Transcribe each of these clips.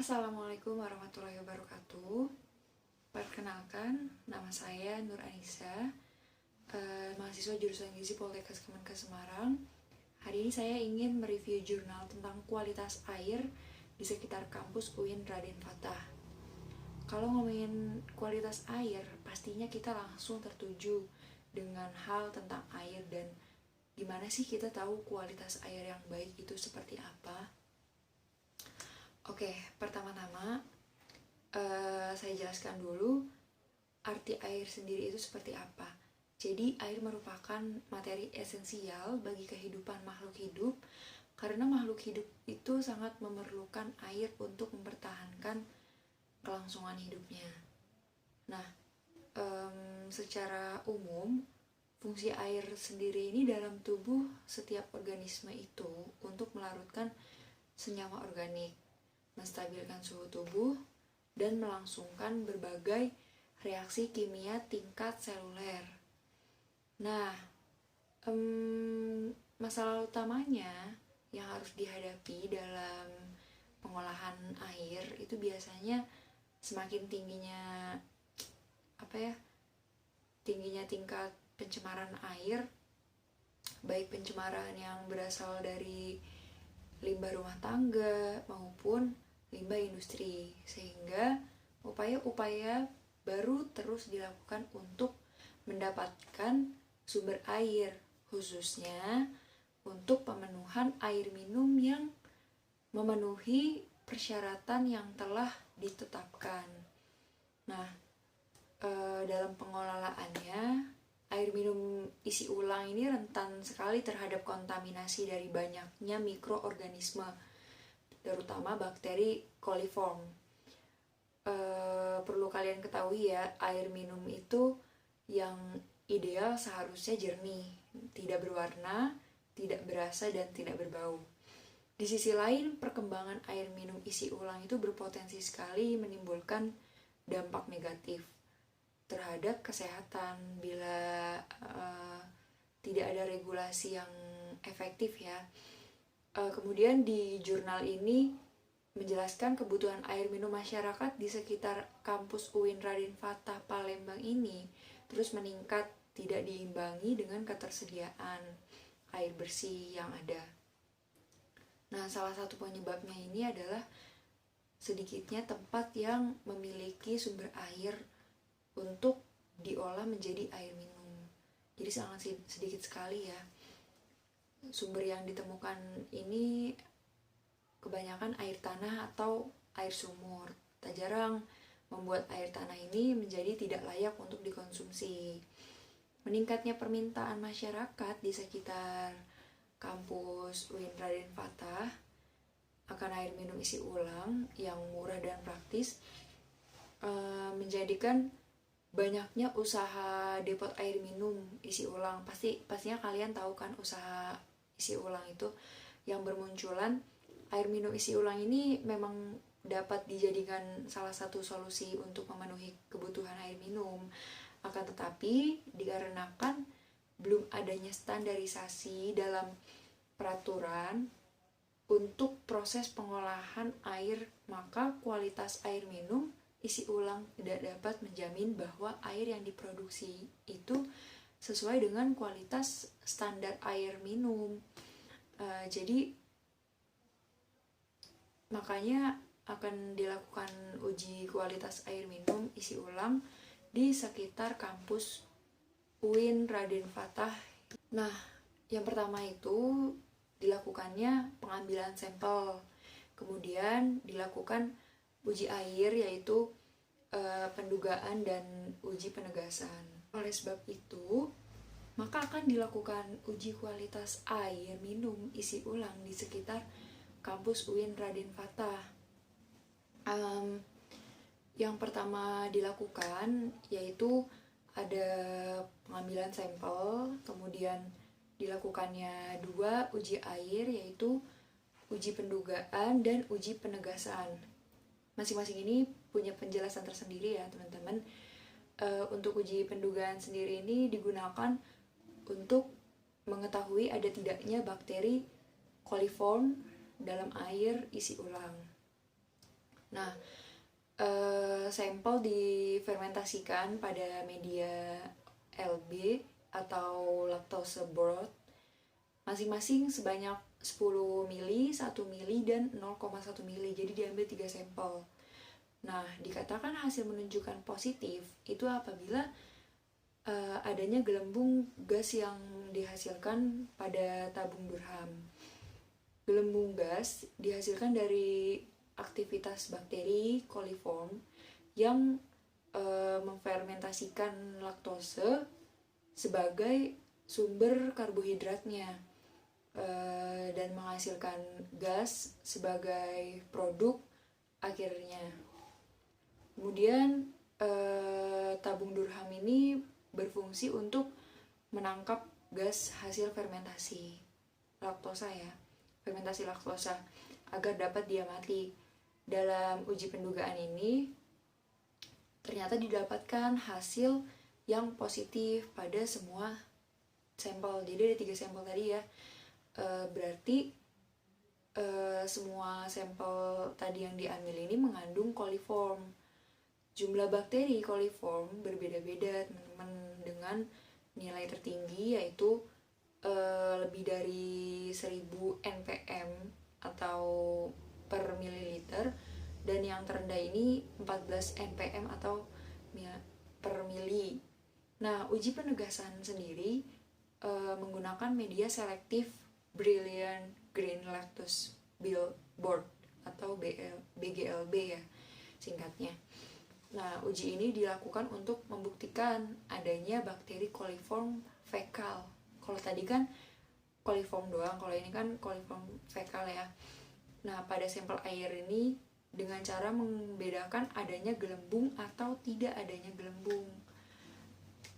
Assalamualaikum warahmatullahi wabarakatuh. Perkenalkan, nama saya Nur Anissa, mahasiswa jurusan Gizi Poltekkes Kemenkes Semarang. Hari ini saya ingin mereview jurnal tentang kualitas air di sekitar kampus UIN Raden Fatah. Kalau ngomongin kualitas air, pastinya kita langsung tertuju dengan hal tentang air dan gimana sih kita tahu kualitas air yang baik itu seperti apa. Oke, pertama-tama saya jelaskan dulu arti air sendiri itu seperti apa. Jadi air merupakan materi esensial bagi kehidupan makhluk hidup karena makhluk hidup itu sangat memerlukan air untuk mempertahankan kelangsungan hidupnya. Nah, secara umum fungsi air sendiri ini dalam tubuh setiap organisme itu untuk melarutkan senyawa organik, menstabilkan suhu tubuh, dan melangsungkan berbagai reaksi kimia tingkat seluler. Nah, masalah utamanya yang harus dihadapi dalam pengolahan air itu biasanya semakin tingginya tingginya tingkat pencemaran air, baik pencemaran yang berasal dari limbah rumah tangga maupun limbah industri, sehingga upaya-upaya baru terus dilakukan untuk mendapatkan sumber air, khususnya untuk pemenuhan air minum yang memenuhi persyaratan yang telah ditetapkan. Nah, dalam pengelolaannya, air minum isi ulang ini rentan sekali terhadap kontaminasi dari banyaknya mikroorganisme, terutama bakteri coliform. Perlu kalian ketahui ya, air minum itu yang ideal seharusnya jernih, tidak berwarna, tidak berasa, dan tidak berbau. Di sisi lain, perkembangan air minum isi ulang itu berpotensi sekali menimbulkan dampak negatif terhadap kesehatan bila tidak ada regulasi yang efektif ya. Kemudian di jurnal ini menjelaskan kebutuhan air minum masyarakat di sekitar kampus UIN Raden Fatah Palembang ini terus meningkat, tidak diimbangi dengan ketersediaan air bersih yang ada. Nah, salah satu penyebabnya ini adalah sedikitnya tempat yang memiliki sumber air untuk diolah menjadi air minum. Jadi sangat sedikit sekali ya. Sumber yang ditemukan ini kebanyakan air tanah atau air sumur. Tak jarang membuat air tanah ini menjadi tidak layak untuk dikonsumsi. Meningkatnya permintaan masyarakat di sekitar kampus UIN Raden Fatah akan air minum isi ulang yang murah dan praktis menjadikan banyaknya usaha depot air minum isi ulang. Pastinya kalian tahu kan usaha isi ulang itu yang bermunculan. Air minum isi ulang ini memang dapat dijadikan salah satu solusi untuk memenuhi kebutuhan air minum. Akan tetapi dikarenakan belum adanya standarisasi dalam peraturan untuk proses pengolahan air, maka kualitas air minum isi ulang tidak dapat menjamin bahwa air yang diproduksi itu sesuai dengan kualitas standar air minum. Jadi makanya akan dilakukan uji kualitas air minum isi ulang di sekitar kampus UIN Raden Fatah. Nah, yang pertama itu dilakukannya pengambilan sampel, kemudian dilakukan uji air, yaitu pendugaan dan uji penegasan. Oleh sebab itu, maka akan dilakukan uji kualitas air minum isi ulang di sekitar kampus UIN Raden Fatah. Yang pertama dilakukan yaitu ada pengambilan sampel, kemudian dilakukannya 2 uji air, yaitu uji pendugaan dan uji penegasan. Masing-masing ini punya penjelasan tersendiri ya teman-teman. Untuk uji pendugaan sendiri ini digunakan untuk mengetahui ada tidaknya bakteri coliform dalam air isi ulang. Nah, sampel difermentasikan pada media LB atau lactose broth masing-masing sebanyak 10 mili, 1 mili, dan 0,1 mili. Jadi diambil 3 sampel. Nah, dikatakan hasil menunjukkan positif itu apabila adanya gelembung gas yang dihasilkan pada tabung Durham. Gelembung gas dihasilkan dari aktivitas bakteri coliform yang memfermentasikan laktose sebagai sumber karbohidratnya dan menghasilkan gas sebagai produk akhirnya. Kemudian tabung Durham ini berfungsi untuk menangkap gas hasil fermentasi laktosa fermentasi laktosa agar dapat diamati. Dalam uji pendugaan ini ternyata didapatkan hasil yang positif pada semua sampel. Jadi ada 3 sampel tadi berarti semua sampel tadi yang diambil ini mengandung coliform. Jumlah bakteri coliform berbeda-beda teman-teman, dengan nilai tertinggi yaitu lebih dari 1000 npm atau per mililiter, dan yang terendah ini 14 npm atau per mili. Nah, uji penegasan sendiri menggunakan media selektif Brilliant Green Lactose Board atau BGLB singkatnya. Nah, uji ini dilakukan untuk membuktikan adanya bakteri coliform fekal. Kalau tadi kan coliform doang, kalau ini kan coliform fekal Nah, pada sampel air ini dengan cara membedakan adanya gelembung atau tidak adanya gelembung.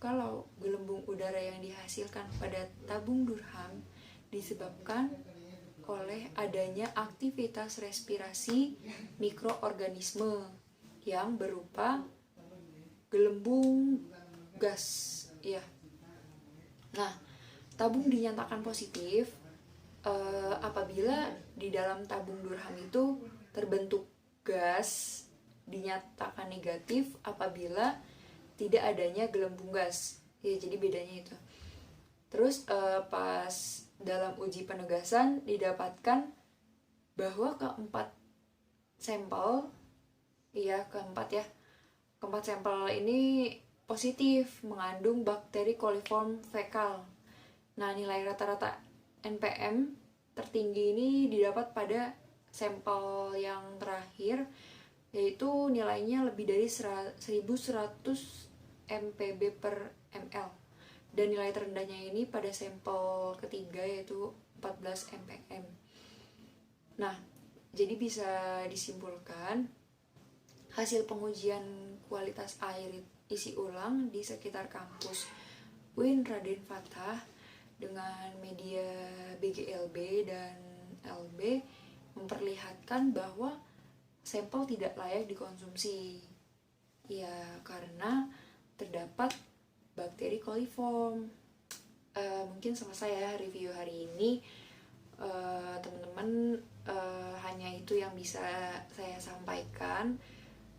Kalau gelembung udara yang dihasilkan pada tabung Durham disebabkan oleh adanya aktivitas respirasi mikroorganisme yang berupa gelembung gas Nah, tabung dinyatakan positif apabila di dalam tabung Durham itu terbentuk gas, dinyatakan negatif apabila tidak adanya gelembung gas. Jadi bedanya itu. Terus pas dalam uji penegasan didapatkan bahwa keempat sampel keempat sampel ini positif mengandung bakteri coliform fekal. Nah, nilai rata-rata NPM tertinggi ini didapat pada sampel yang terakhir, yaitu nilainya lebih dari 1100 mpb per ml, dan nilai terendahnya ini pada sampel ketiga yaitu 14 mpm. Nah, jadi bisa disimpulkan hasil pengujian kualitas air isi ulang di sekitar kampus UIN Raden Fatah dengan media BGLB dan LB memperlihatkan bahwa sampel tidak layak dikonsumsi karena terdapat bakteri coliform. Mungkin selesai review hari ini, teman-teman. Hanya itu yang bisa saya sampaikan.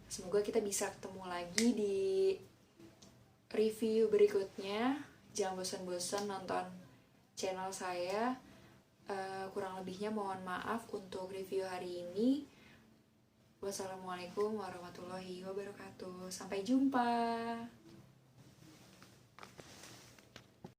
Semoga kita bisa ketemu lagi di review berikutnya. Jangan bosan-bosan nonton channel saya. Kurang lebihnya mohon maaf untuk review hari ini. Wassalamualaikum warahmatullahi wabarakatuh. Sampai jumpa.